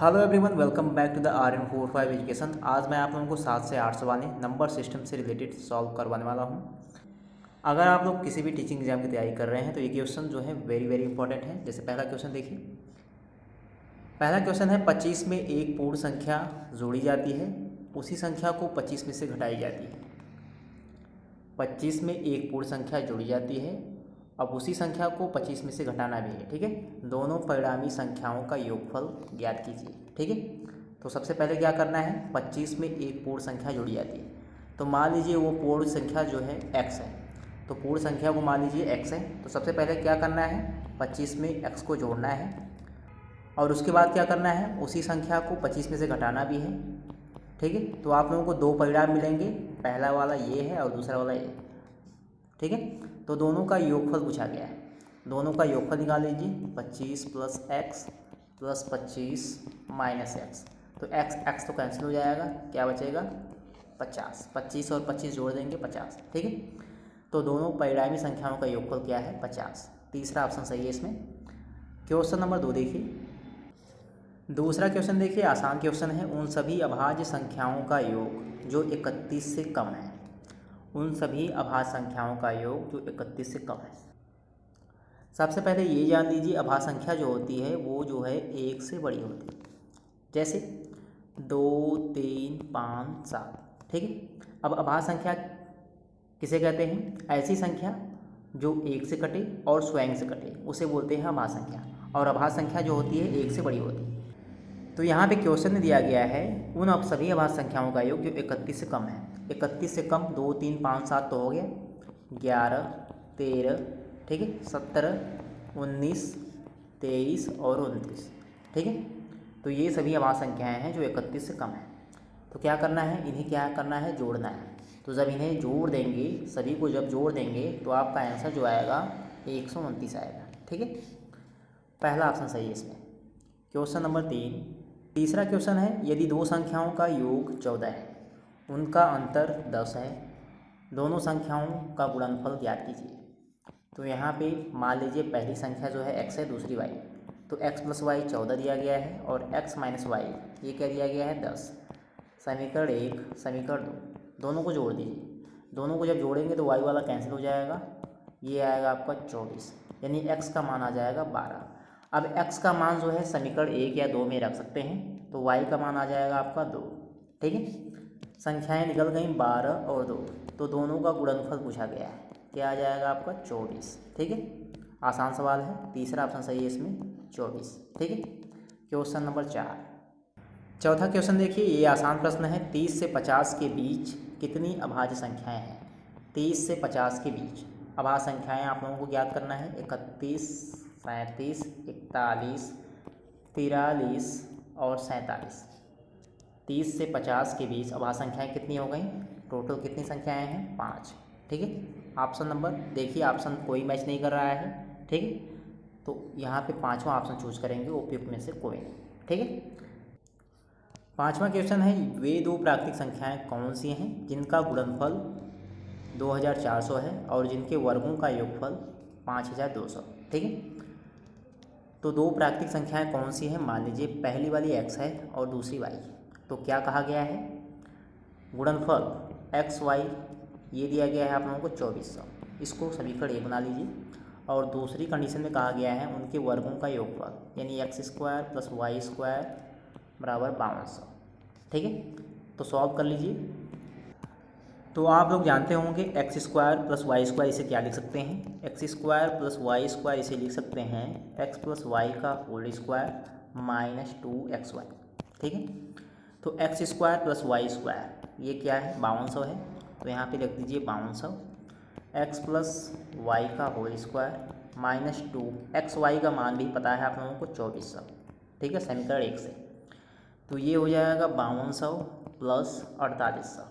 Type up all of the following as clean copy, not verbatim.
Hello everyone, welcome back to the RM45 education. आज मैं आप लोगों को 7 से 8 सवाल नंबर सिस्टम से रिलेटेड सॉल्व करवाने वाला हूं। अगर आप लोग किसी भी टीचिंग एग्जाम की तैयारी कर रहे हैं तो ये क्वेश्चन जो है वेरी वेरी इंपॉर्टेंट है। जैसे पहला क्वेश्चन देखिए। पहला क्वेश्चन है 25 में एक पूर्ण संख्या जोड़ी जाती है, उसी संख्या को 25 में से घटाई जाती है। 25 में एक पूर्ण संख्या जोड़ी जाती है, अब उसी संख्या को 25 में से घटाना भी है। ठीक है, दोनों परिणामी संख्याओं का योगफल ज्ञात कीजिए। ठीक है, तो सबसे पहले क्या करना है, 25 में एक पूर्ण संख्या जोड़ी जाती है। तो मान लीजिए वो पूर्ण संख्या जो है x है, तो पूर्ण संख्या को मान लीजिए x है। तो सबसे पहले क्या करना है, 25 में x को जोड़ना है और उसके बाद क्या करना है, उसी संख्या को 25 में से घटाना भी है। ठीक है, तो आप लोगों को दो परिणाम मिलेंगे, पहला वाला ये है और दूसरा वाला ये। ठीक है, तो दोनों का योगफल पूछा गया है, दोनों का योगफल निकाल लीजिए। 25 plus x plus 25 minus x, तो एक्स तो कैंसिल हो जाएगा, क्या बचेगा 50। 25 और 25 जोड़ देंगे 50। ठीक है, तो दोनों परिणामी संख्याओं का योगफल क्या है 50। तीसरा ऑप्शन सही है इसमें। क्वेश्चन नंबर 2 देखिए। दूसरा क्वेश्चन देखिए, आसान क्वेश्चन है। उन सभी अभाज्य संख्याओं का योग जो 31 से कम है, उन सभी अभाज्य संख्याओं का योग जो 31 से कम है। सबसे पहले ये जान लीजिए, अभाज्य संख्या जो होती है वो जो है 1 से बड़ी होती है। जैसे 2, 3, 5, 7। ठीक है, अब अभाज्य संख्या किसे कहते हैं, ऐसी संख्या जो 1 से कटे और स्वयं से कटे उसे बोलते हैं अभाज्य संख्या। और अभाज्य संख्या जो होती है 1 से बड़ी होती है। तो यहाँ पे क्वेश्चन में दिया गया है उन अब सभी अभाज्य संख्याओं का योग जो 31 से कम है। 31 से कम 2, 3, 5, 7 तो हो गया, 11, 13, ठीक है, 17, 19, 23 और 29। ठीक है, तो ये सभी अभाज्य संख्याएं हैं जो 31 से कम है। तो क्या करना है, इन्हें क्या करना है, जोड़ना है। तो जब इन्हें जोड़ देंगे, सभी को जब जोड़ देंगे तो आपका आंसर जो आएगा 129 आएगा। ठीक है, पहला ऑप्शन सही है इसमें। Question number 3। तीसरा क्वेश्चन है, यदि दो संख्याओं का योग 14 है, उनका अंतर 10 है, दोनों संख्याओं का गुणनफल ज्ञात कीजिए। तो यहाँ पे मान लीजिए पहली संख्या जो है x है, दूसरी y। तो x प्लस वाई 14 दिया गया है और x माइनस वाई ये क्या दिया गया है 10। समीकरण 1 समीकरण 2 दोनों को जोड़ दीजिए। दोनों को जब जोड़ेंगे तो y वाला कैंसिल हो जाएगा, ये आएगा आपका 24, यानी x का मान आ जाएगा 12। अब x का मान जो है समीकरण 1 या 2 में रख सकते हैं, तो y का मान आ जाएगा आपका 2। ठीक है, संख्याएं निकल गई 12 और 2, तो दोनों का गुणनफल पूछा गया है, क्या आ जाएगा आपका 24। ठीक है, आसान सवाल है, तीसरा ऑप्शन सही है इसमें 24। ठीक है, क्वेश्चन नंबर 4। चौथा क्वेश्चन देखिए, ये आसान प्रश्न है। 30 से 50 के बीच कितनी अभाज्य संख्याएं हैं। 30 से 50 के बीच अभाज्य संख्याएं आप लोगों को ज्ञात करना है। 31, 37, 41, 43 और 47। 30 से 50 के बीच अभाज्य संख्याएं कितनी हो गई, टोटल कितनी संख्याएं हैं 5। ठीक है, ऑप्शन नंबर देखिए, ऑप्शन कोई मैच नहीं कर रहा है। ठीक है, तो यहाँ पे पांचवा ऑप्शन चूज करेंगे, उपयुक्त में से कोई नहीं। ठीक है, पांचवा क्वेश्चन है, वे दो प्राकृतिक संख्याएं कौन सी हैं जिनका गुणनफल 2400 है और जिनके वर्गों का योगफल 5200। ठीक है, तो दो प्राकृतिक संख्याएं कौन सी हैं, मान लीजिए पहली वाली x है और दूसरी y। तो क्या कहा गया है, गुणनफल x y ये दिया गया है आप लोगों को 2400, इसको समीकरण 1 बना लीजिए। और दूसरी कंडीशन में कहा गया है उनके वर्गों का योगफल, यानी x square plus y square बराबर 5200। ठीक है, तो सॉल्व कर लीजिए। तो आप लोग जानते होंगे x square plus y square इसे क्या लिख सकते हैं, x square plus y square इसे लिख सकते हैं एक्स प्लस वाई का होल स्क्वायर माइनस 2xy। ठीक है, तो x square plus y square ये क्या है 5200 है, तो यहाँ पे लिख दीजिए 5200। एक्स प्लस वाई का whole square minus 2 x y का मान भी पता है आप लोगों को 2400। ठीक है, समीकरण 1 से, तो ये हो जाएगा 5200 प्लस 4800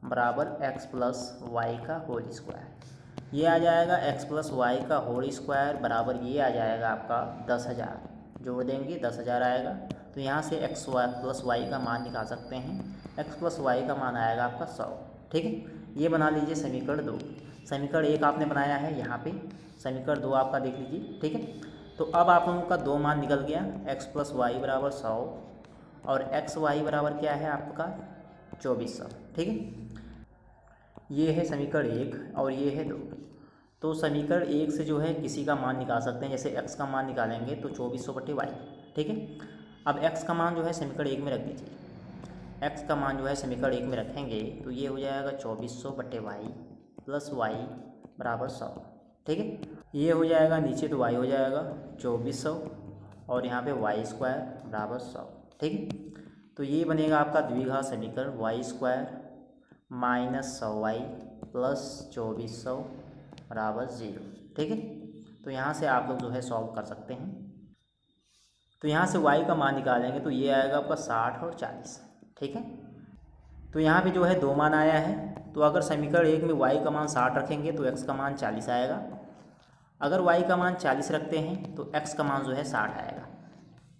बराबर x प्लस वाई का होल स्क्वायर। ये आ जाएगा x प्लस वाई का होल स्क्वायर बराबर ये आ जाएगा आपका 10,000। जोड़ देंगे 10,000 आएगा, तो यहाँ से x प्लस वाई का मान निकाल सकते हैं। x प्लस वाई का मान आएगा आपका 100। ठीक है, ये बना लीजिए समीकरण 2। समीकरण 1 आपने बनाया है यहाँ पे, समीकरण 2 आपका देख लीजिए। ठीक है, तो अब आप लोगों का दो मान निकल गया, x + y = 100 और x y बराबर क्या है आपका 2400। ठीक है, ये है समीकरण 1 और ये है 2। तो समीकरण 1 से जो है किसी का मान निकाल सकते हैं, जैसे x का मान निकालेंगे तो 2400/y। ठीक है, अब x का मान जो है समीकरण 1 में रख दीजिए। x का मान जो है समीकरण 1 में रखेंगे तो ये हो जाएगा 2400/y + y = 100। ठीक है, ये हो जाएगा, नीचे तो y हो जाएगा 2400 और यहाँ पे y² = 100। ठीक है, तो ये बनेगा आपका द्विघात समीकरण y² - 100y + 2400 = 0। ठीक है, तो यहाँ से आप लोग जो है सॉल्व कर सकते हैं। तो यहाँ से y का मान निकालेंगे तो ये आएगा आपका 60 और 40। ठीक है, तो यहाँ पे जो है दो मान आया है, तो अगर समीकरण 1 में y का मान 60 रखेंगे तो x का मान 40 आएगा। अगर y का मान 40 रखते हैं तो x का मान जो है 60 आएगा।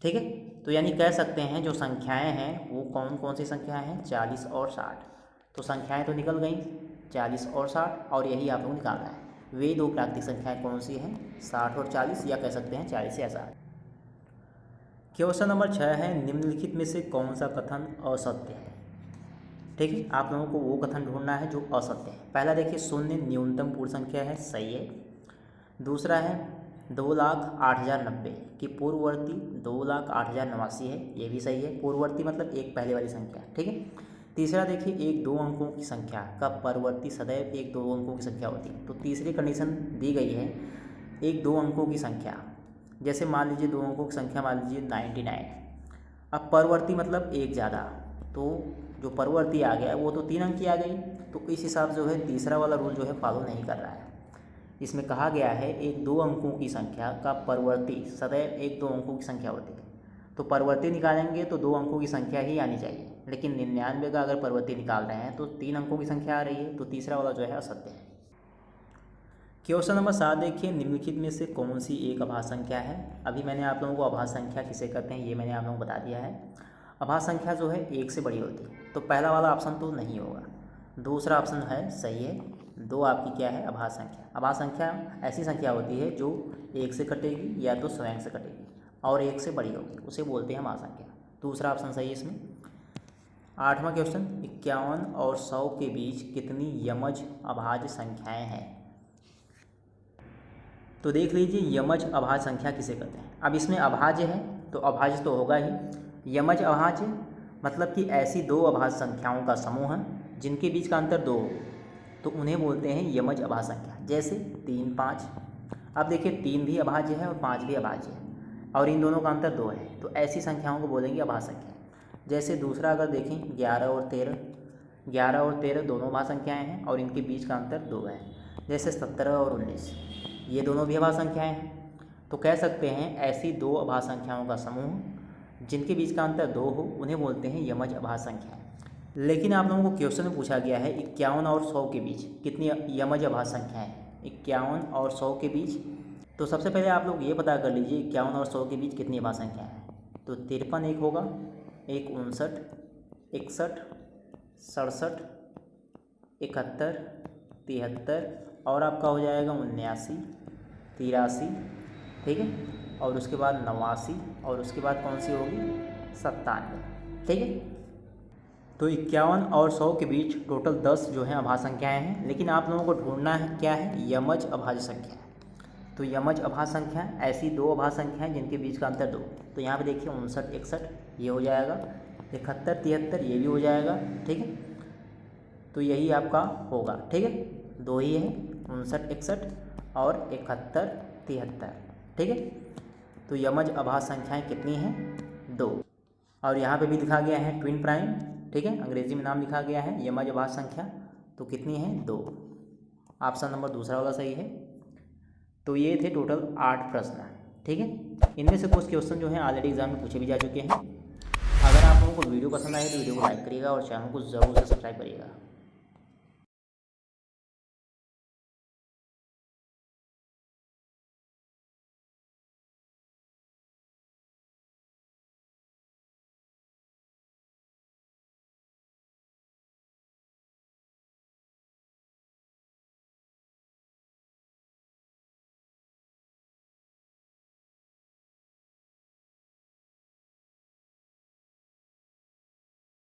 ठीक है, तो यानी कह सकते हैं जो संख्याएं हैं वो कौन कौन सी संख्याएं हैं, 40 और 60। तो संख्याएं तो निकल गई 40 और 60, और यही आप लोग निकालना है वे दो प्राकृतिक संख्याएं कौन सी हैं, 60 और 40, या कह सकते हैं 40 या 60। क्वेश्चन नंबर 6 है, निम्नलिखित में से कौन सा कथन असत्य है। ठीक है, आप लोगों को वो कथन ढूंढना है जो असत्य है। पहला देखिए, शून्य न्यूनतम पूर्ण संख्या है, सही है। दूसरा है 2,08,090 की पूर्ववर्ती 2,08,089 है, ये भी सही है। पूर्ववर्ती मतलब एक पहले वाली संख्या। ठीक है, तीसरा देखिए, एक दो अंकों की संख्या का परवर्ती सदैव एक दो अंकों की संख्या होती है। तो तीसरी कंडीशन दी गई है एक दो अंकों की संख्या, जैसे मान लीजिए दो अंकों की संख्या मान लीजिए 99। अब परवर्ती मतलब एक ज़्यादा, तो जो परवर्ती आ गया वो तो 3 अंक की आ गई, तो इस हिसाब से जो है तीसरा वाला रूल जो है फॉलो नहीं कर रहा है। इसमें कहा गया है एक दो अंकों की संख्या का परवर्ती सदैव एक दो अंकों की संख्या होती है। तो परवर्ती निकालेंगे तो दो अंकों की संख्या ही आनी चाहिए, लेकिन 99 का अगर परवर्ती निकाल रहे हैं तो 3 अंकों की संख्या आ रही है, तो तीसरा वाला जो है असत्य है। क्वेश्चन नंबर 7 देखिए, निम्नलिखित में से कौन सी एक अभाज्य संख्या है। अभी मैंने आप लोगों को अभाज्य संख्या किसे कहते हैं ये मैंने आप लोगों को बता दिया है। अभाज्य संख्या जो है एक से बड़ी होती है, तो पहला वाला ऑप्शन तो नहीं होगा। दूसरा ऑप्शन है सही है, 2 आपकी क्या है अभाज्य संख्या। अभाज्य संख्या ऐसी संख्या होती है जो एक से कटेगी या तो स्वयं से कटेगी और एक से बड़ी होगी, उसे बोलते हैं अभाज्य संख्या। दूसरा ऑप्शन सही है इसमें। 8वां क्वेश्चन, 51 और 100 के बीच कितनी यमज अभाज्य संख्याएं हैं। तो देख लीजिए, यमज अभाज्य संख्या किसे कहते हैं। अब इसमें अभाज्य है तो अभाज्य तो होगा ही। यमज अभाज्य मतलब कि ऐसी दो अभाज्य संख्याओं का समूह है जिनके बीच का अंतर 2 हो, तो उन्हें बोलते हैं यमज अभाज्य संख्या। जैसे 3, 5। अब देखिए 3 भी अभाज्य है और 5 भी अभाज्य है और इन दोनों का अंतर 2 है, तो ऐसी संख्याओं को बोलेंगे अभाज्य संख्या। जैसे दूसरा अगर देखें 11 और 13, 11 और 13 दोनों अभाज्य संख्याएँ हैं और इनके बीच का अंतर 2 है। जैसे 17 और 19, ये दोनों भी अभाज्य संख्याएँ हैं, तो कह सकते हैं ऐसी दो अभाज्य संख्याओं का समूह जिनके बीच का अंतर 2 हो उन्हें बोलते हैं यमज अभाज्य संख्या। लेकिन आप लोगों को क्वेश्चन में पूछा गया है 51 और 100 के बीच कितनी यमज अभाज्य संख्या है। 51 और 100 के बीच, तो सबसे पहले आप लोग ये पता कर लीजिए 51 और 100 के बीच कितनी अभाज्य संख्या है। तो 53 एक होगा, एक 59, 61, 67, 71, 73 और आपका हो जाएगा 79, 83। ठीक है, और उसके बाद 89 और उसके बाद कौन सी होगी 97। ठीक है, तो 51 और 100 के बीच टोटल 10 जो है अभाज्य संख्याएँ हैं, लेकिन आप लोगों को ढूंढना है क्या है यमज अभाज्य संख्या। तो यमज अभाज्य संख्या ऐसी दो अभाज्य संख्याएँ जिनके बीच का अंतर 2। तो यहाँ पे देखिए 59, 61 ये हो जाएगा, 71, 73 ये भी हो जाएगा। ठीक है, तो यही आपका होगा। ठीक है, 2 ही है, 59, 61 और 71, 73। ठीक है, तो यमज अभाज्य संख्याएँ कितनी हैं 2, और यहाँ पे भी लिखा गया है ट्विन प्राइम। ठीक है, अंग्रेजी में नाम लिखा गया है यमज अभाज्य संख्या, तो कितनी है 2। ऑप्शन नंबर दूसरा वाला सही है। तो ये थे टोटल 8 प्रश्न। ठीक है, इनमें से कुछ क्वेश्चन जो हैं ऑलरेडी एग्जाम में पूछे भी जा चुके हैं। अगर आप लोगों को वीडियो पसंद आए तो वीडियो को लाइक करिएगा और चैनल को ज़रूर से सब्सक्राइब करिएगा।